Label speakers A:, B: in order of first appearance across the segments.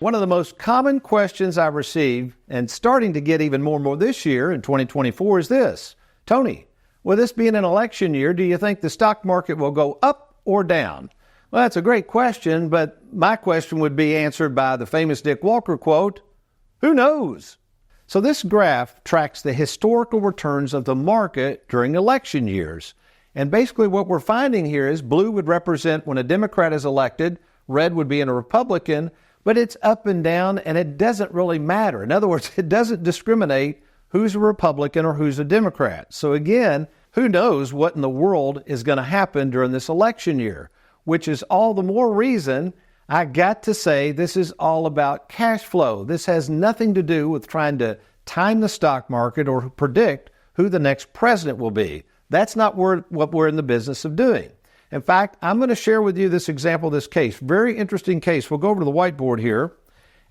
A: One of the most common questions I receive, and starting to get even more and more this year in 2024, is this. Tony, with this being an election year, do you think the stock market will go up or down? Well, that's a great question, but my question would be answered by the famous Dick Walker quote, who knows? So this graph tracks the historical returns of the market during election years. And basically what we're finding here is blue would represent when a Democrat is elected, red would be in a Republican, but it's up and down and it doesn't really matter. In other words, it doesn't discriminate who's a Republican or who's a Democrat. So again, who knows what in the world is going to happen during this election year, which is all the more reason I got to say this is all about cash flow. This has nothing to do with trying to time the stock market or predict who the next president will be. That's not what we're in the business of doing. In fact, I'm going to share with you this example, this case. Very interesting case. We'll go over to the whiteboard here.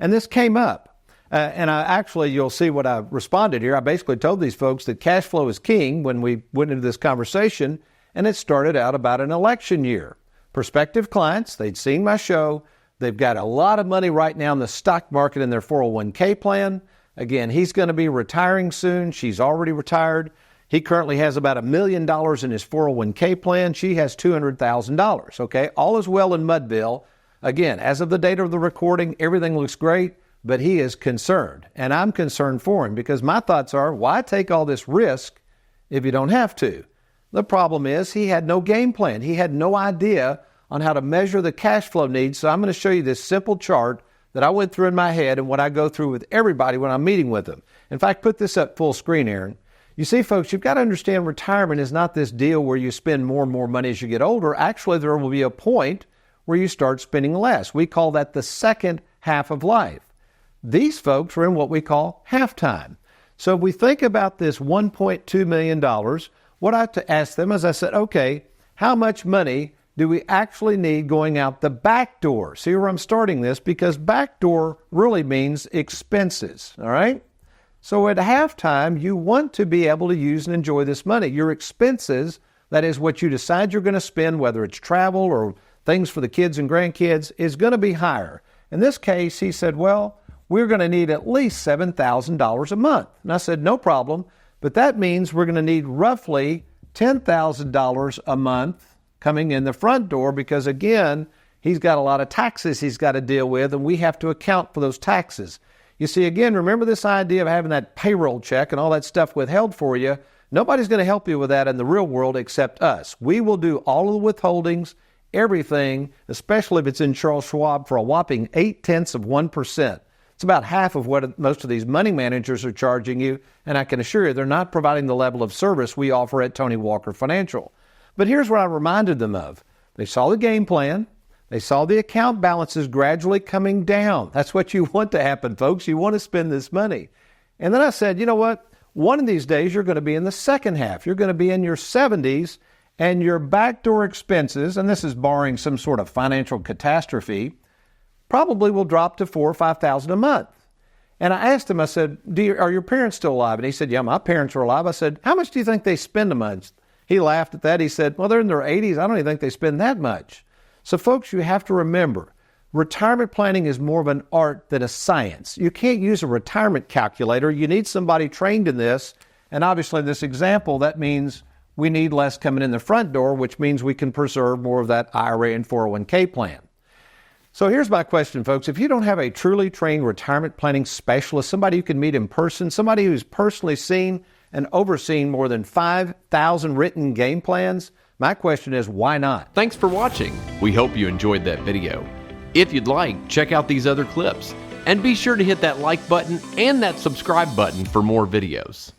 A: And this came up. You'll see what I responded here. I basically told these folks that cash flow is king when we went into this conversation. And it started out about an election year. Prospective clients, they'd seen my show. They've got a lot of money right now in the stock market in their 401k plan. Again, he's going to be retiring soon. She's already retired. He currently has about $1 million in his 401k plan. She has $200,000. Okay, all is well in Mudville. Again, as of the date of the recording, everything looks great, but he is concerned. And I'm concerned for him because my thoughts are, why take all this risk if you don't have to? The problem is he had no game plan. He had no idea on how to measure the cash flow needs. So I'm going to show you this simple chart that I went through in my head and what I go through with everybody when I'm meeting with them. In fact, put this up full screen, Aaron. You see, folks, you've got to understand retirement is not this deal where you spend more and more money as you get older. Actually, there will be a point where you start spending less. We call that the second half of life. These folks are in what we call halftime. So if we think about this $1.2 million, what I have to ask them is I said, okay, how much money do we actually need going out the back door? See where I'm starting this? Because back door really means expenses, all right? So at halftime, you want to be able to use and enjoy this money. Your expenses, that is what you decide you're going to spend, whether it's travel or things for the kids and grandkids, is going to be higher. In this case, he said, well, we're going to need at least $7,000 a month. And I said, no problem, but that means we're going to need roughly $10,000 a month coming in the front door because, again, he's got a lot of taxes he's got to deal with, and we have to account for those taxes. You see, again, remember this idea of having that payroll check and all that stuff withheld for you. Nobody's going to help you with that in the real world except us. We will do all of the withholdings, everything, especially if it's in Charles Schwab, for a whopping 0.8%. It's about half of what most of these money managers are charging you, and I can assure you they're not providing the level of service we offer at Tony Walker Financial. But here's what I reminded them of. They saw the game plan. They saw the account balances gradually coming down. That's what you want to happen, folks. You want to spend this money. And then I said, you know what? One of these days, you're going to be in the second half. You're going to be in your 70s, and your backdoor expenses, and this is barring some sort of financial catastrophe, probably will drop to $4,000 or $5,000 a month. And I asked him, I said, are your parents still alive? And he said, yeah, my parents are alive. I said, how much do you think they spend a month? He laughed at that. He said, well, they're in their 80s. I don't even think they spend that much. So, folks, you have to remember, retirement planning is more of an art than a science. You can't use a retirement calculator. You need somebody trained in this. And obviously, in this example, that means we need less coming in the front door, which means we can preserve more of that IRA and 401k plan. So here's my question, folks. If you don't have a truly trained retirement planning specialist, somebody you can meet in person, somebody who's personally seen and overseen more than 5,000 written game plans, my question is, why not?
B: Thanks for watching. We hope you enjoyed that video. If you'd like, check out these other clips. And be sure to hit that like button and that subscribe button for more videos.